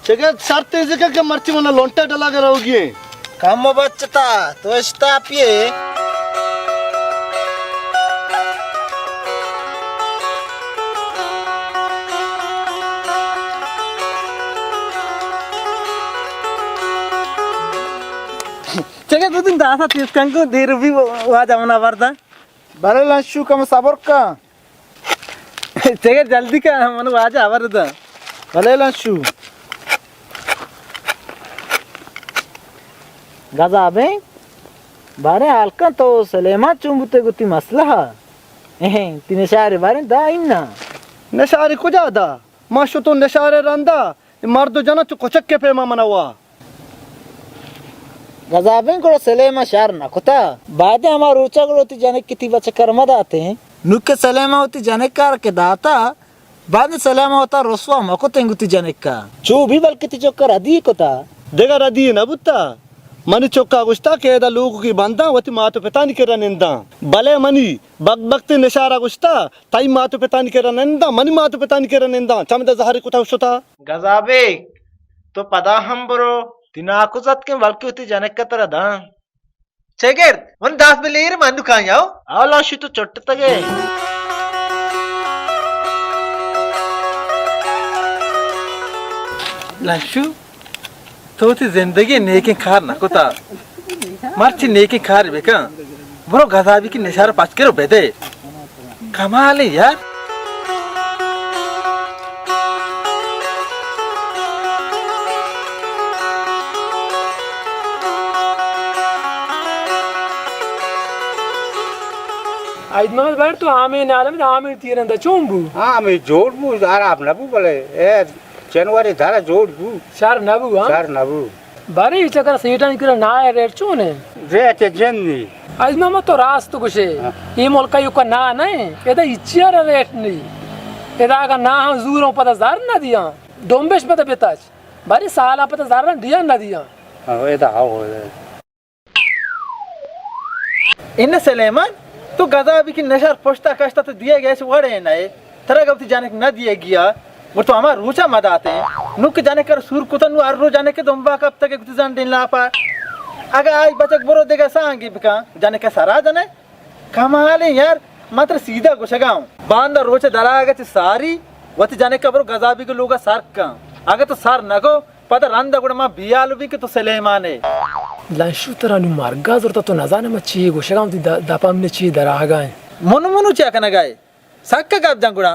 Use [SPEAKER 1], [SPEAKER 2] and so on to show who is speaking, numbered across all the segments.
[SPEAKER 1] चेगे sir तेज के मर्ची मना लोंटे डला के रहोगी
[SPEAKER 2] काम बच्चा तो इस्ता पिए
[SPEAKER 3] चेगे तू दिन दासा तीस कंको देर भी वाज आमना वर्दा
[SPEAKER 2] भले लंशु कम सबर का
[SPEAKER 3] चेगे जल्दी का मन वाज आवर्दा
[SPEAKER 2] भले लंशु
[SPEAKER 3] गजाबे बारे अलका तो सलेमा चुंबते गुती मसला तिने शारे बारे दा इन्ना
[SPEAKER 1] नशारे को ज्यादा माशो तो नशारे रंदा मर्द जना तो कोचक के पे मनावा
[SPEAKER 3] गजाबे को सलेमा शार ना कोता बादे हमार ऊंचा गलोती जाने किती बच्चे कर्म दाते हैं नुके सलेमा होती जाने कार के दाता बाद सलेमा होता रसवा मको तेंगुती जाने का चो भी बल किती चोकर अदी कोता
[SPEAKER 1] देगा रदी ना बुत्ता मनी चौका गुस्ता के दा लोग की बंदा वती मातो पिता नहीं करा निंदा भले मनी बग बगते निशारा गुस्ता ताई मातो पिता नहीं करा निंदा मनी मातो पिता नहीं करा निंदा चमदा जहरी कुता उसता
[SPEAKER 2] गजाबे तो पदा हम बरो तिना कुजत के बल्कि होती जाने का तरह दा चेगर वन दास में लेर मानू कहां जाओ आओ लंशु तो चोट तगे
[SPEAKER 3] लंशु तो ती जिंदगी नेकी खार ना कोता मर्ची नेकी खार बेका बरो गजाबी की निशार पास करो बेदे कमाल है यार
[SPEAKER 4] आइदमाल बैठ तो आमे नालम आमे तीरंदा चोंबू
[SPEAKER 2] मैं जोड़ बू दारा अपना बू बोले ए जनवरी दारा जोड़ बू
[SPEAKER 4] शार नबू हां
[SPEAKER 2] चार नबू
[SPEAKER 4] बारे इचकर सीटा निकल ना रेट चोने
[SPEAKER 2] रेट जन्नी
[SPEAKER 4] आइदमा तो रास तो कुछ ये मोलका युका ना नहीं एदा इचियर रेट नहीं एदा का ना हम जूरों पता जार ना दिया डोंबेश पता बेताज बारे साला पता जार ना दिया
[SPEAKER 2] हां एदा आओ
[SPEAKER 3] इन सलेमान तो गजाबी की नशर पोस्ता कष्टा तो दिए गए से वड़े ना तरह गवती जाने न दिए गया वो तो हमार रूचा मद आते हैं नुक जाने कर सूर कुतनु अर्रो जाने के दोंबा कब तक एक जान दिन ला पा अगर आज बचक बरो देगा सांगी बिका जाने का सारा जाने कमाल है यार मात्र सीधा गुशगाऊं बांदा रोचे दरागा च सारी वती जाने का बरो गजाबी के लोगा सार का अगर तो सार नगो पता रंदा गुड़ मा बियालु भी के तो सलेमान है
[SPEAKER 4] लंशु तरह नु मार्गा जरता तो नजाने में ची गोशगाम ती दपा हमने ची दरागा
[SPEAKER 3] मनु मनु च्या कना गाय सक्का गाब जंगुड़ा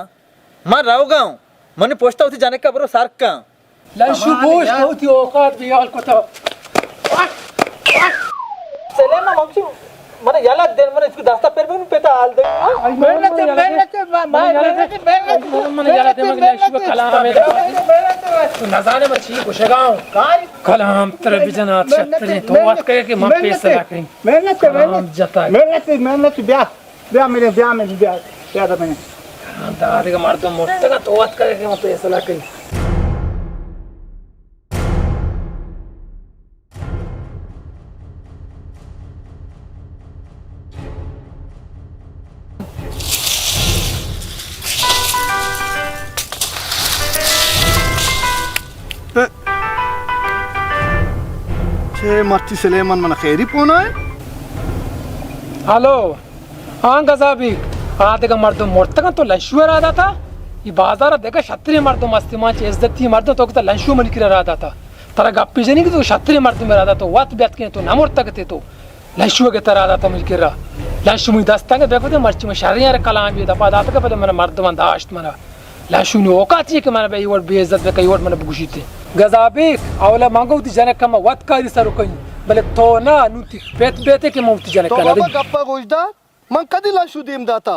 [SPEAKER 3] मार राव गांव मने पोस्टा होती जाने का बरो सार का
[SPEAKER 4] लंशु बोश बहुत ही औकात बियाल को तो
[SPEAKER 3] सलेमा मक्सू मने याला देन मने इसको दास्ता पेर में पेता हाल दे
[SPEAKER 4] मेहनत मन याला ते मगे लंशु कलाम में नजाने में ची गोशगाम कलाम तरह बिजनात छतरी तो बात करे कि हम पैसा लाकरी मेहनत जता
[SPEAKER 2] मेहनत ब्याह मेरे ब्याह था मैंने
[SPEAKER 4] दादे का मार तो मोटे का तो बात करे कि हम पैसा लाकरी
[SPEAKER 1] छे मर्ची सलेमान मना खैरी पोना है
[SPEAKER 4] हेलो हाँ गजाबी आते का मर्द मोर्ता का तो लंशु रहा था ये बाजार देखा क्षत्रिय मर्द मस्ती माच इज्जत मर्द तो कहता लंशु मन की रहा था तारा गप्पी जनी की तो क्षत्रिय मर्द में रहा था वत ब्यात के तो ना मोर्ता के तो लंशु के तरह रहा था मिल के रहा लंशु में दस्ता के देखो तो मर्ची में शरीर कलाम भी दफा दाता का पहले मैंने मर्द मन दाश्त मना लंशु ने औकात चाहिए कि मैंने भाई वोट बेइज्जत में कई वोट मैंने बुशी थे गजाबी आवला मांगो ती जने कम वत का सर कहीं भले तो ना नुती बेत बेते के मुफ्त जने
[SPEAKER 1] तो
[SPEAKER 4] कला
[SPEAKER 1] बाबा गप्पा गोजदा मन कदी लाशु देम दाता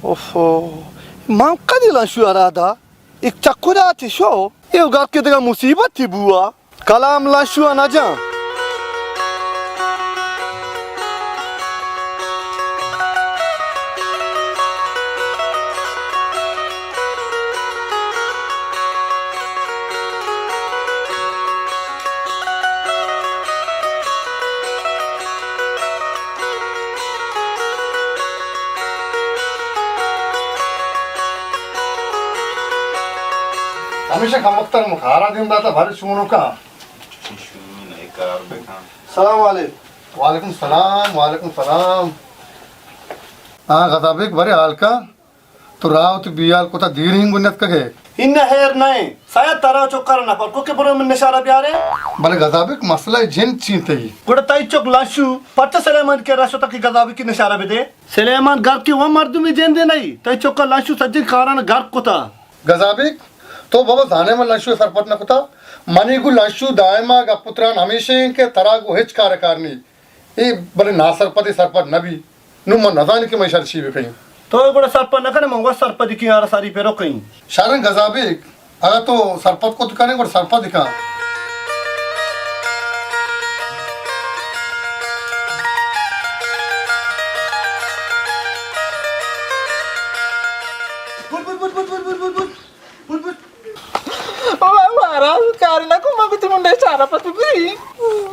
[SPEAKER 1] ओफो मां कदी लाशु आरादा एक चक्कुरा थी शो ये घर के देगा मुसीबत थी बुआ कलाम लाशु आना जा
[SPEAKER 5] हमेशा खमकता मुखारा दिन दाता भारी सुनो का
[SPEAKER 1] सलाम वालेकुम।
[SPEAKER 5] वालेकुम सलाम हाँ गजाबिक बरे हाल का तो रावत बियाल को ता धीर हिंग बुन्नत कगे
[SPEAKER 1] इन्ना हेर नहीं शायद तारा चोकर ना पर कोके बरो मन नशारा प्यारे
[SPEAKER 5] बले गजाबिक मसला जिन चीते ही
[SPEAKER 1] गुड़ ताई चोक लाशु पट्टा सलेमान के राशो तक गदाबी की नशारा बेदे सलेमान घर की वो मर्द में जेंदे नहीं ताई चोक लाशु सज्जी कारण घर कोता
[SPEAKER 5] गजाबिक तो बाबा जाने में लंशु सरपट न कुता मनी गु लंशु दायमा गा पुत्रान हमेशा के तरह गु हिच कार्यकारनी ये बले ना सरपट नबी नु मन नजान के मैं शर्ची भी कहीं
[SPEAKER 1] तो गुड़ सरप न करे मंगवा सरप दिखी यार सारी पेरो कहीं
[SPEAKER 5] शारंग गजाबिक अगर तो सरपत को दिखाने और सरपत दिखा
[SPEAKER 3] महाराज कारिना को मग तुम नशारा पसुगी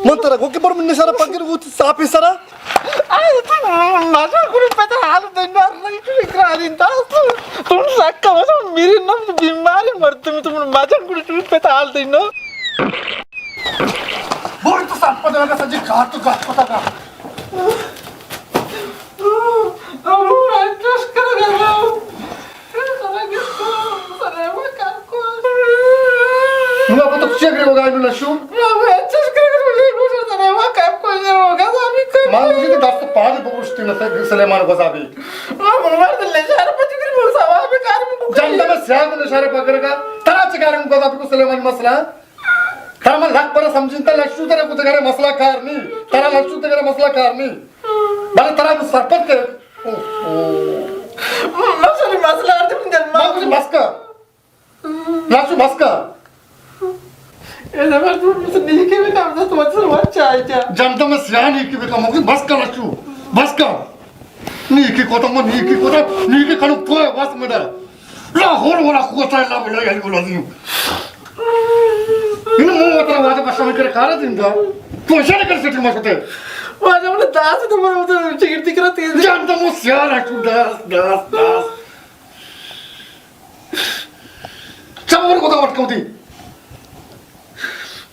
[SPEAKER 1] मंतरा कोके बरो मन नशारा पगिर वो साफ इसरा
[SPEAKER 3] आज तुम माझा गुरु पता हाल देणार नाही इकरारीन तास तुम सक्का मस मेरी नम बीमारी मरते तुम माझा गुरु पता हाल देनो
[SPEAKER 5] बोल तो सरपत लगा सजी का तो का पता का
[SPEAKER 3] अब एडजस्ट कर गया सरे वो काम को
[SPEAKER 5] नु अब तो चेक रे होगा नु लंशु
[SPEAKER 3] अब एडजस्ट कर गया सरे वो काम को होगा अभी कर
[SPEAKER 5] मान मुझे कि 10 5 पुरुष तीन से सलेमान गजाबिक
[SPEAKER 3] मर ले शहर पति कर सवा में कार में
[SPEAKER 5] जनता में स्याग नशारे पकड़ेगा तरा चिकारे को गजाबिक को सलेमान मसला तरा लग पर समझिंता लंशु तेरे को तेरे मसला कारनी तरा लंशु तेरे मसला कारनी बाले तरा सरपत के
[SPEAKER 3] मसले मसला अर्थ में जन्म
[SPEAKER 5] मां कुछ बस का लंशु बस का
[SPEAKER 3] ये जब तुम मुझसे नहीं के भी काम था तो अच्छा अच्छा है
[SPEAKER 5] जनता में सियानी की बेटा मुझे बस का लंशु बस का नी की को तो मन नी की को तो नी की कनु तो बस में दा ला होर वाला को तो ला बोला यार बोला दी इन मो उतर वाजे बस में करे कार दिन दा तो शर कर सकते मसते
[SPEAKER 3] वो जब ने दास तो मैं तो चिकित्सा करा तेज
[SPEAKER 5] जनता में सियार है दास चावर को तो अटकाउती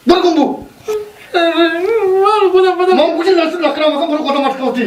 [SPEAKER 5] बरकुंबू
[SPEAKER 3] मार को तो
[SPEAKER 5] मां मुझे लक्ष्य लकड़ा को तो अटकाउती